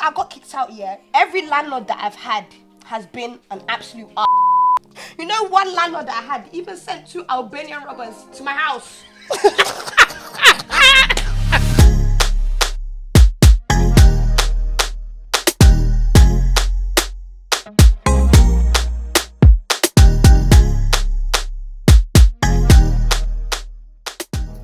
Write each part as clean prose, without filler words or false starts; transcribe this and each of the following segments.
I got kicked out, yeah, every landlord that I've had has been an absolute You know, one landlord that I had even sent 2 Albanian robbers to my house.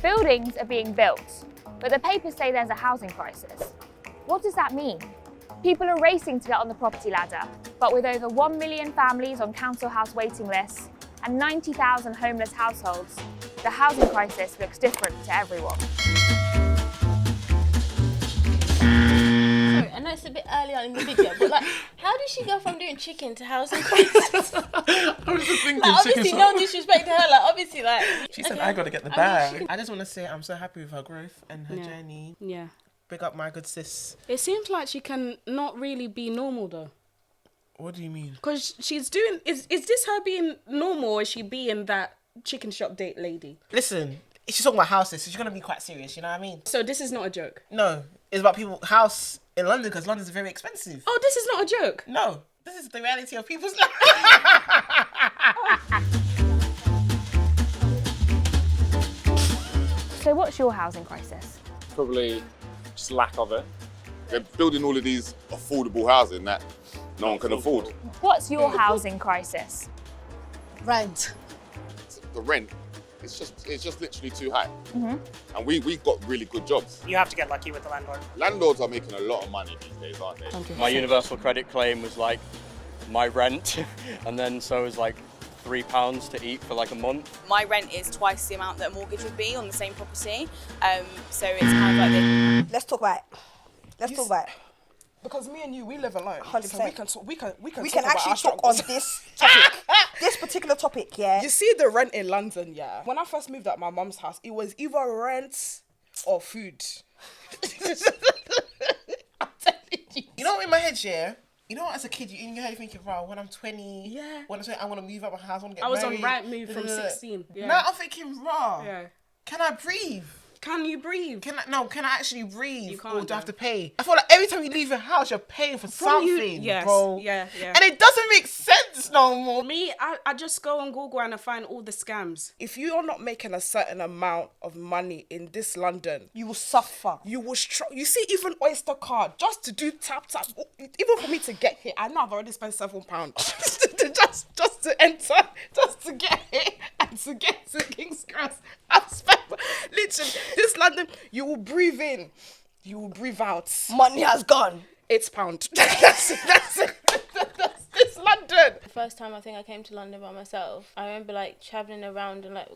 Buildings are being built, but the papers say there's a housing crisis. What does that mean? People are racing to get on the property ladder, but with over 1 million families on council house waiting lists and 90,000 homeless households, the housing crisis looks different to everyone. Sorry, I know it's a bit early on in the video, but like, how did she go from doing chicken to housing crisis? I was just thinking Like, obviously, chicken. no disrespect to her. Like, obviously, like She said, okay. I gotta get the bag. I just want to say I'm so happy with her growth and her journey. Yeah. Big up my good sis. It seems like she can not really be normal though. What do you mean? Because she's doing... Is this her being normal, or is she being that chicken shop date lady? Listen, she's talking about houses, so she's gonna be quite serious, you know what I mean? So this is not a joke? No, it's about people, house in London, because London's very expensive. Oh, this is not a joke? No, this is the reality of people's life. So what's your housing crisis? Probably just lack of it. They're building all of these affordable housing that no one can afford. What's your housing crisis? Rent. The rent, it's just literally too high. And we've got really good jobs. You have to get lucky with the landlord. Landlords are making a lot of money these days, aren't they? My universal credit claim was like my rent, and then so was like £3 to eat for like a month. My rent is twice the amount that a mortgage would be on the same property. So it's kind of like Let's talk about it. Let's talk about it. Because me and you, we live alone. 100%. So we can We talk can about actually our talk on struggles. this topic. This particular topic, yeah. You see the rent in London, yeah. When I first moved out my mum's house, it was either rent or food. I'm telling you. You know, in my head, yeah. You know, as a kid, in your head, you're thinking, wow, when I'm 20, Yeah. when I'm 20, I want to move out my house, I want to get I was married. on Rightmove from 16. Yeah. Now I'm thinking, raw. Yeah. Can I breathe? Can you breathe? Can I actually breathe? You can't, Or do I have though. to pay? I feel like every time you leave your house, you're paying for something, yes, bro. yeah. And it doesn't make sense no more. Me, I just go on Google and I find all the scams. If you are not making a certain amount of money in this London, You will suffer. you will you see, even Oyster card, just to do tap, even for me to get here, I know I've already spent £7 just to enter, just to get here and to get to King's Cross. I've spent, literally, this London, you will breathe in, you will breathe out. Money has gone. £8. That's it. That's this London. The first time I think I came to London by myself, I remember like traveling around and like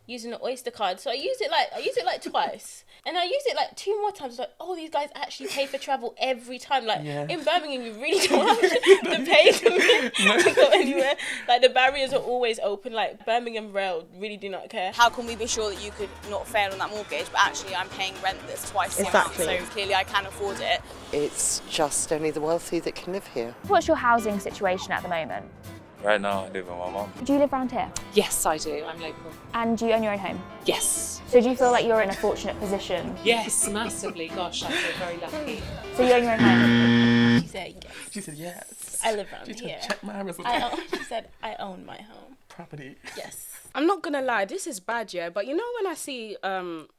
using the Oyster card. So I used it like twice, and I used it like 2 more times. Like, oh, these guys actually pay for travel every time. Like in Birmingham, you really don't have to pay to go anywhere. Like the barriers are always open. Like Birmingham Rail really do not care. how can we be sure that you could not fail on that mortgage, but actually I'm paying rent that's twice the amount, so clearly I can afford it. It's just only the wealthy that can live here. What's your housing situation at the moment? Right now, I live with my mum. Do you live around here? Yes, I do. I'm local. And do you own your own home? Yes. So do you feel like you're in a fortunate position? Yes, massively. Gosh, I feel very lucky. So you own your own home? She said yes. She said, yes. I live around She said, here. check my She said I own my home. property. Yes. I'm not gonna lie, this is bad, yeah. But you know when I see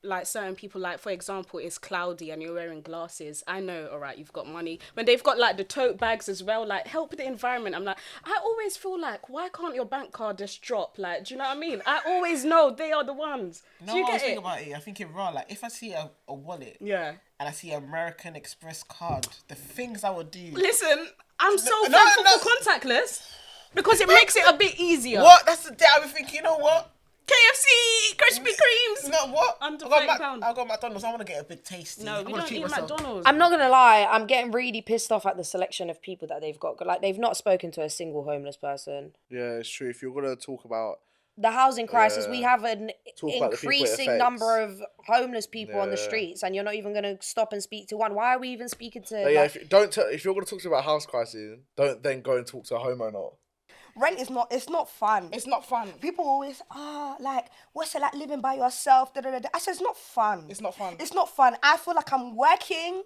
like certain people, like for example, it's cloudy and you're wearing glasses. I know, all right, you've got money. When they've got like the tote bags as well, like help the environment. I'm like, I always feel like, why can't your bank card just drop? Like, do you know what I mean? I always know they are the ones. No, do you I was get thinking it? about it. I think it raw. Like if I see a wallet, Yeah. and I see an American Express card, the things I would do. Listen, I'm so No, thankful no. for contactless because it makes it a bit easier. What? That's the day I was thinking. You know what? KFC, Krispy Kremes. You know what? Under I got £30. I got McDonald's. I want to get a big tasty. No, I we wanna don't treat eat myself. McDonald's. I'm not gonna lie, I'm getting really pissed off at the selection of people that they've got. Like they've not spoken to a single homeless person. Yeah, it's true. If you're gonna talk about The housing crisis, we Yeah. have an Talk about the people it increasing affects. number of homeless people on the Yeah. streets, and you're not even gonna stop and speak to one. Why are we even speaking to? yeah, like- if you're gonna talk about house crisis, don't then go and talk to a homeowner. Rent is not, it's not fun. It's not fun. People always, like, what's it like living by yourself? Da, da, da, da. I said, it's not fun. It's not fun. It's not fun. I feel like I'm working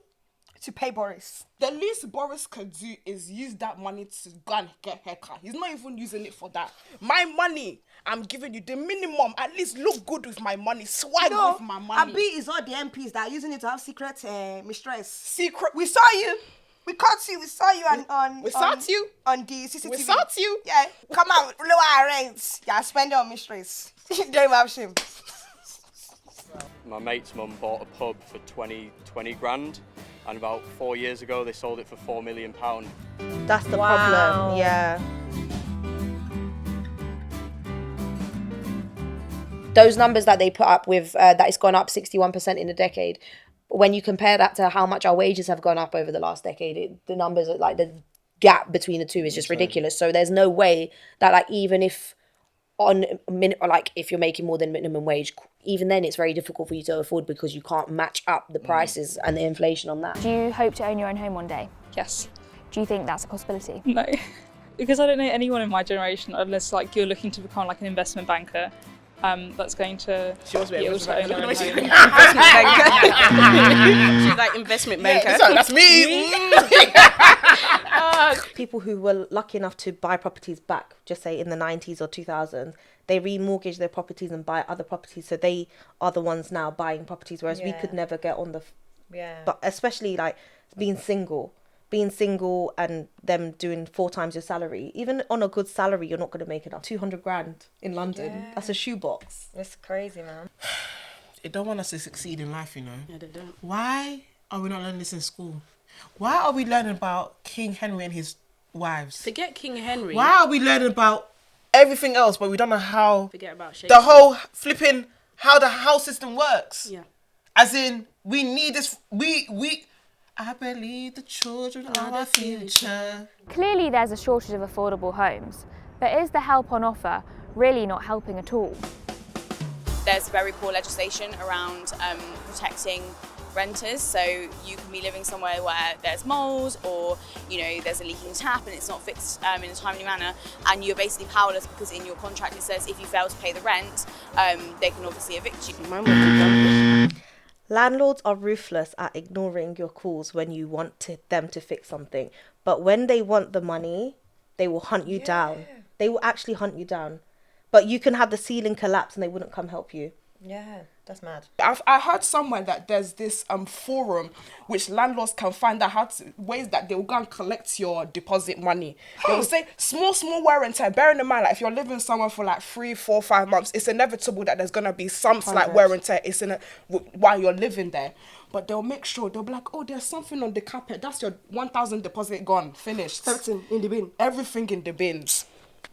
to pay Boris. The least Boris could do is use that money to go and get her car. He's not even using it for that. My money, I'm giving you the minimum. At least look good with my money. Swag with my money. Abi is all the MPs that are using it to have secret mistress. Secret. We saw you. We caught you. We saw you on We sought you. on the CCTV. We sought you. Yeah, come out, lower our rents. Yeah, spend it on mistress. Don't even have shame. My mate's mum bought a pub for 20 grand, and about 4 years ago they sold it for £4 million. That's the problem. Yeah. Those numbers that they put up with, that it's gone up 61% in a decade. When you compare that to how much our wages have gone up over the last decade, the numbers are like the gap between the two is just ridiculous. So there's no way that like even if if you're making more than minimum wage, even then it's very difficult for you to afford because you can't match up the prices and the inflation on that. Do you hope to own your own home one day? Yes. Do you think that's a possibility? No, because I don't know anyone in my generation unless like you're looking to become like an investment banker. That's going to She wants to be be able to own her own home. She's like investment banker. Yeah, that's me. People who were lucky enough to buy properties back, just say in the 90s or 2000s, they remortgage their properties and buy other properties. So they are the ones now buying properties, whereas we could never get on the... But especially like being single and them doing 4 times your salary. Even on a good salary, you're not going to make enough. 200 grand in London. Yeah. That's a shoebox. It's crazy, man. They don't want us to succeed in life, you know. Yeah, they don't. Why are we not learning this in school? Why are we learning about King Henry and his wives? Forget King Henry. Why are we learning about everything else, but we don't know how Forget about Shakespeare. the whole flipping how the house system works? Yeah. As in, we need this. I believe the children are our future. Clearly there's a shortage of affordable homes, but is the help on offer really not helping at all? There's very poor legislation around protecting renters, so you can be living somewhere where there's mould or there's a leaking tap and it's not fixed in a timely manner, and you're basically powerless because in your contract it says if you fail to pay the rent, they can obviously evict you. Landlords are ruthless at ignoring your calls when you want them to fix something. But when they want the money, they will hunt you down. They will actually hunt you down. But you can have the ceiling collapse and they wouldn't come help you. Yeah, that's mad. I heard somewhere that there's this forum which landlords can find out ways that they will go and collect your deposit money. They will say small wear and tear. Bearing in mind, like if you're living somewhere for like 3, 4, 5 months, it's inevitable that there's gonna be some slight wear and tear. While you're living there. But they'll make sure, they'll be like, oh, there's something on the carpet. That's your 1,000 deposit gone, finished. Everything in the bin. Everything in the bins.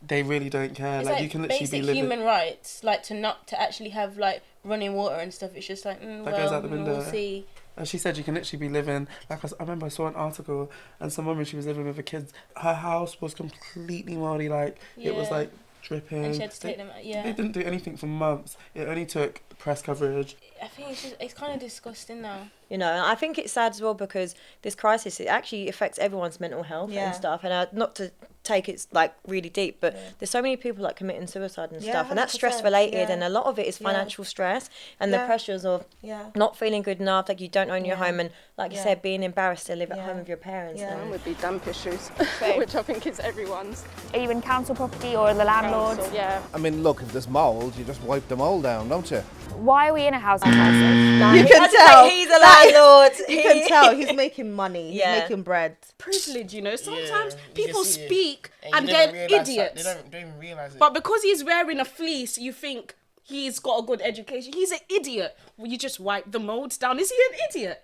They really don't care. It's Like you can literally basic be living. human rights, like to actually have like running water and stuff. It's just like That goes out the window. we'll see. And she said you can literally be living, like I remember I saw an article and some woman, she was living with her kids. Her house was completely mouldy, like it was like dripping. And she had to take them out, yeah. They didn't do anything for months. It only took press coverage. I think it's kind of disgusting now. And I think it's sad as well because this crisis, it actually affects everyone's mental health and stuff. And not to take it like really deep, but there's so many people like committing suicide and stuff, and that's stress related, and a lot of it is financial stress and the pressures of not feeling good enough, like you don't own your home, and like you said, being embarrassed to live at home with your parents. Mine would be damp issues, which I think is everyone's. Are you in council property or the landlord? Yeah. I mean, look, if there's mould, you just wipe the mould down, don't you? Why are we in a housing crisis? You can tell. He's a landlord. You can tell he's making money. He's making bread. Privilege, sometimes people see it. speak and you they're never realise idiots. that. They don't even realise it. But because he's wearing a fleece, you think he's got a good education. He's an idiot. Well, you just wipe the molds down. Is he an idiot?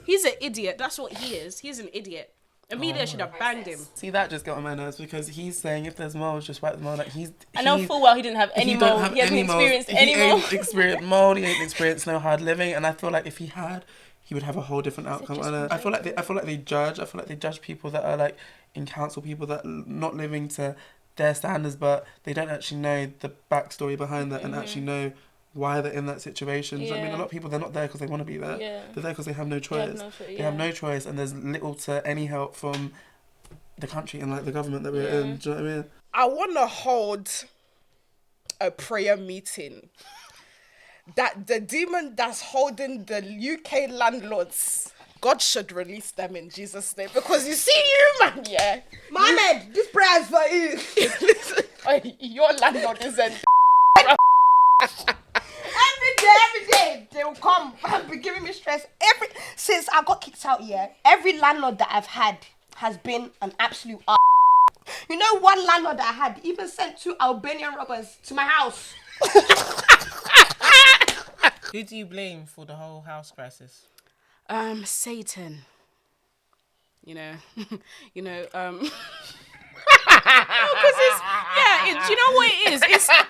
He's an idiot. That's what he is. He's an idiot. The media should have banged him. See, that just got on my nerves because he's saying if there's mold, just wipe the mold. Like I know full well he didn't have any mold. He hasn't experienced any mold. He ain't experienced mold. He ain't experienced no hard living. And I feel like if he had, he would have a whole different outcome. And I feel like they judge people that are like in council, people that are not living to their standards, but they don't actually know the backstory behind that and actually know why they're in that situation. So, I mean, a lot of people, they're not there because they want to be there. Yeah. They're there because they have no choice. They have no choice, and there's little to any help from the country and like the government that we're in. Do you know what I mean? I want to hold a prayer meeting that the demon that's holding the UK landlords God should release them in Jesus' name. Because you see you, man, yeah. Mohammed, this prayer is for you. Listen, your landlord is an Every day, they will come and be giving me stress. Since I got kicked out here, every landlord that I've had has been an absolute You know, one landlord that I had even sent 2 Albanian robbers to my house. Who do you blame for the whole house crisis? Satan. You know, because do you know what it is?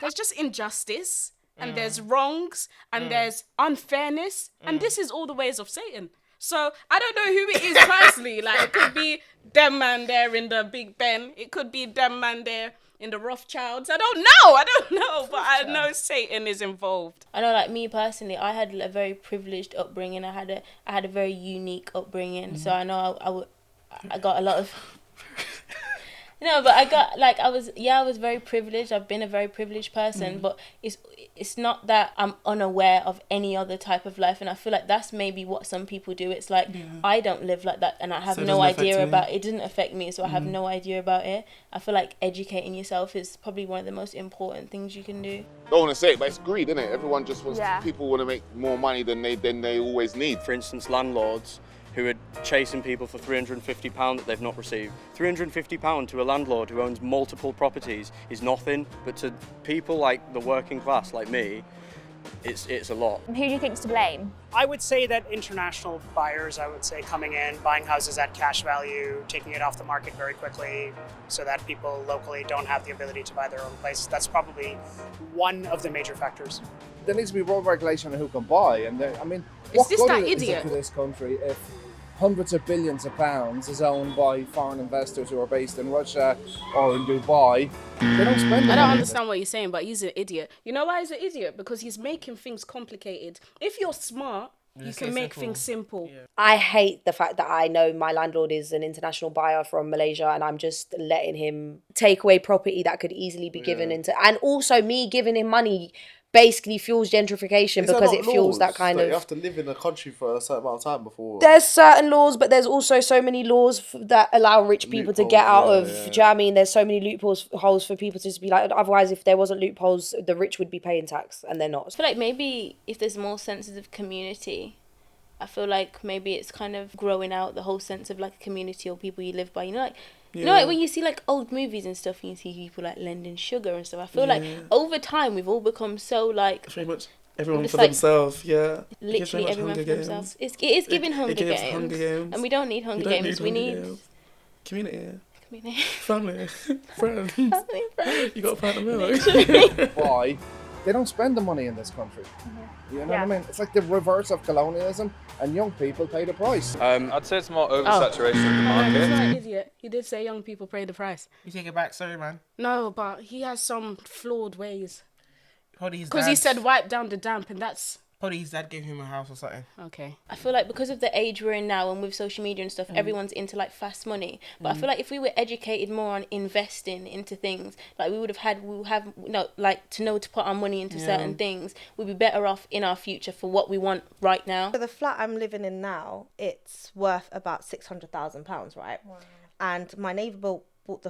There's just injustice, and there's wrongs, and there's unfairness, and this is all the ways of Satan. So I don't know who it is personally. Like, it could be them man there in the Big Ben. It could be them man there in the Rothschilds. I don't know, but I know Satan is involved. I know, like me personally, I had a very privileged upbringing. I had a very unique upbringing. So I know I got a lot of. No, but I was very privileged. I've been a very privileged person, but it's not that I'm unaware of any other type of life, and I feel like that's maybe what some people do. It's like, I don't live like that, and I have no idea about it. It doesn't affect me, so I have no idea about it. I feel like educating yourself is probably one of the most important things you can do. Don't want to say it, but it's greed, isn't it? Everyone just wants. People want to make more money than they always need. For instance, landlords who are chasing people for £350 that they've not received. £350 to a landlord who owns multiple properties is nothing, but to people like the working class, like me, it's a lot. Who do you think's to blame? I would say that international buyers, coming in, buying houses at cash value, taking it off the market very quickly so that people locally don't have the ability to buy their own place. That's probably one of the major factors. There needs to be more regulation on who can buy. And Is this that is idiot? it to this country if hundreds of billions of pounds is owned by foreign investors who are based in Russia or in Dubai? They don't spend it. I don't understand what you're saying, but he's an idiot. You know why he's an idiot? Because he's making things complicated. If you're smart, you can make things simple. I hate the fact that I know my landlord is an international buyer from Malaysia, and I'm just letting him take away property that could easily be given into, and also me giving him money basically fuels gentrification because it fuels that kind of. You have to live in a country for a certain amount of time before. There's certain laws, but there's also so many laws that allow rich people to get out of. Do you know what I mean? There's so many loopholes for people to just be like. Otherwise, if there wasn't loopholes, the rich would be paying tax, and they're not. I feel like maybe if there's more senses of community, I feel like maybe it's kind of growing out the whole sense of like a community or people you live by. You know, like. You know, like when you see like old movies and stuff, and you see people like lending sugar and stuff. I feel like over time we've all become so like. Pretty much everyone for like, themselves, Literally everyone for themselves. It is giving Hunger Games, and we don't need Hunger Games. We need community. Family, friends. You got to find them out. Why? They don't spend the money in this country. You know what I mean? It's like the reverse of colonialism, and young people pay the price. I'd say it's more oversaturation of the market. He's not an idiot. He did say young people pay the price. You take it back, sorry, man. No, but he has some flawed ways. Probably because he said wipe down the damp, and that's. Probably his dad gave him a house or something. Okay. I feel like because of the age we're in now and with social media and stuff, everyone's into like fast money. But I feel like if we were educated more on investing into things, like to know to put our money into certain things, we'd be better off in our future for what we want right now. For the flat I'm living in now, it's worth about £600,000, right? Wow. And my neighbour bought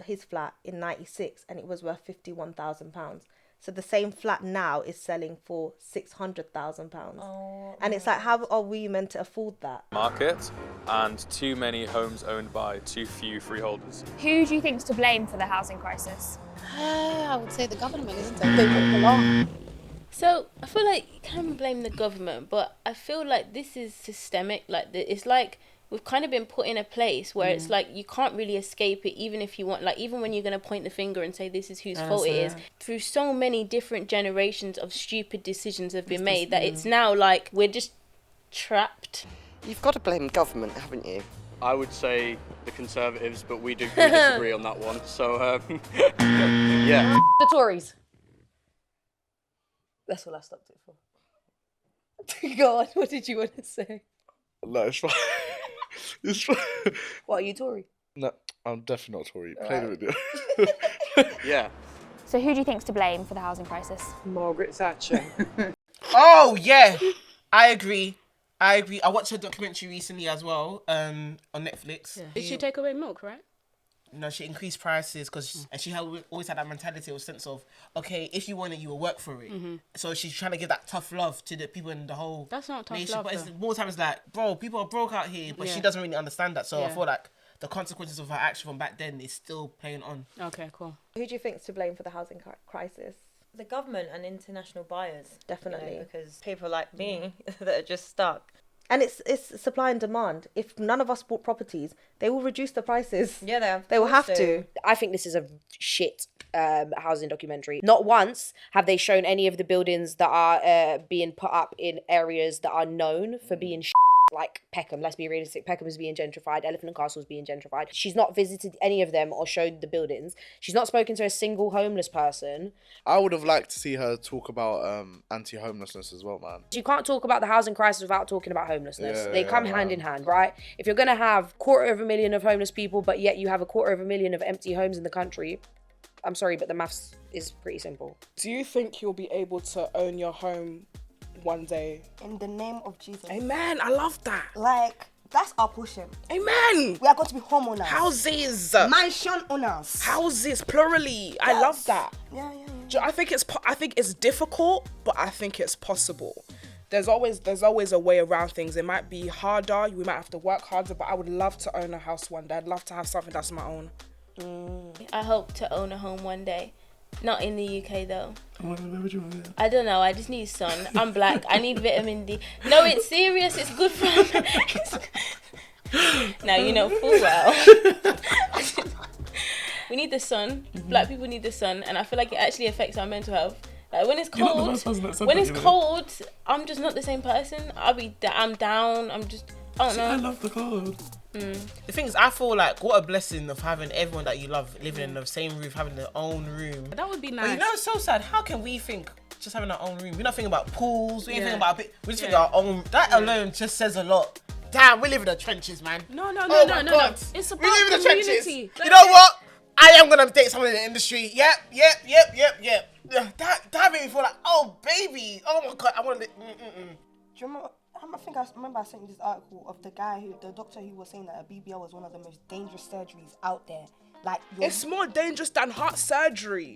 his flat in '96, and it was worth £51,000. So the same flat now is selling for £600,000. Oh, and it's like, how are we meant to afford that? Market and too many homes owned by too few freeholders. Who do you think's to blame for the housing crisis? I would say the government, isn't it? They took the law. So I feel like you can blame the government, but I feel like this is systemic. Like it's like we've kind of been put in a place where it's like you can't really escape it, even if you want. Like even when you're gonna point the finger and say this is whose fault it is, through so many different generations of stupid decisions have been made that it's now like we're just trapped. You've got to blame government, haven't you? I would say the Conservatives, but we disagree on that one. So yeah. The Tories. That's what I stopped it for. Go on, what did you want to say? No, it's fine. It's fine. What, are you Tory? No, I'm definitely not Tory. Play the video. Yeah. So who do you think's to blame for the housing crisis? Margaret Thatcher. Oh, yeah. I agree. I agree. I watched a documentary recently as well on Netflix. Did she take away milk, right? No, she increased prices because and she always had that mentality or sense of, okay, if you want it, you will work for it. So she's trying to give that tough love to the people in the whole That's not tough nation. love, But it's though. more times like, bro, people are broke out here, but she Yeah. doesn't really understand that. So I Yeah. feel like the consequences of her action from back then is still playing on. Okay, cool. Who do you think's to blame for the housing crisis? The government and international buyers. Definitely. You know, because people like me that are just stuck. And it's supply and demand. If none of us bought properties, they will reduce the prices. Yeah, they will have to. I think this is a shit housing documentary. Not once have they shown any of the buildings that are being put up in areas that are known for being shit. Like Peckham, let's be realistic. Peckham is being gentrified. Elephant and Castle is being gentrified. She's not visited any of them or showed the buildings. She's not spoken to a single homeless person. I would have liked to see her talk about anti-homelessness as well, man. You can't talk about the housing crisis without talking about homelessness. Yeah, They come hand in hand, right? If you're going to have 250,000 of homeless people, but yet you have 250,000 of empty homes in the country, I'm sorry, but the maths is pretty simple. Do you think you'll be able to own your home one day? In the name of Jesus. Amen. I love that. Like, that's our portion. Amen. We are going to be homeowners. Houses. Mansion owners. Houses, plurally. I love that. Yeah, yeah, I think it's difficult, but I think it's possible. There's always a way around things. It might be harder. We might have to work harder, but I would love to own a house one day. I'd love to have something that's my own. I hope to own a home one day. Not in the UK though. Where would you want it? I don't know. I just need sun. I'm black. I need vitamin D. No, it's serious. It's good for Now you know full well. We need the sun. Black people need the sun, and I feel like it actually affects our mental health. Like when it's You're not the cold, first person that said when that, it's you know. cold, I'm just not the same person. I'm down. I don't know. I love the cold. The thing is, I feel like what a blessing of having everyone that you love living in the same roof, having their own room. That would be But nice. you know, it's so sad. How can we think just having our own room? We're not thinking about pools. We ain't Yeah. thinking about. We just think Yeah. our own. That alone just says a lot. Damn, we live in the trenches, man. No, no, Oh no, my no, God. no. It's We about live in the trenches. community. You know what? I am gonna date someone in the industry. Yep. That made me feel like, oh baby, oh my God, I want to. Do you remember? I remember I sent you this article of the doctor who was saying that a BBL was one of the most dangerous surgeries out there. Like, It's more dangerous than heart surgery.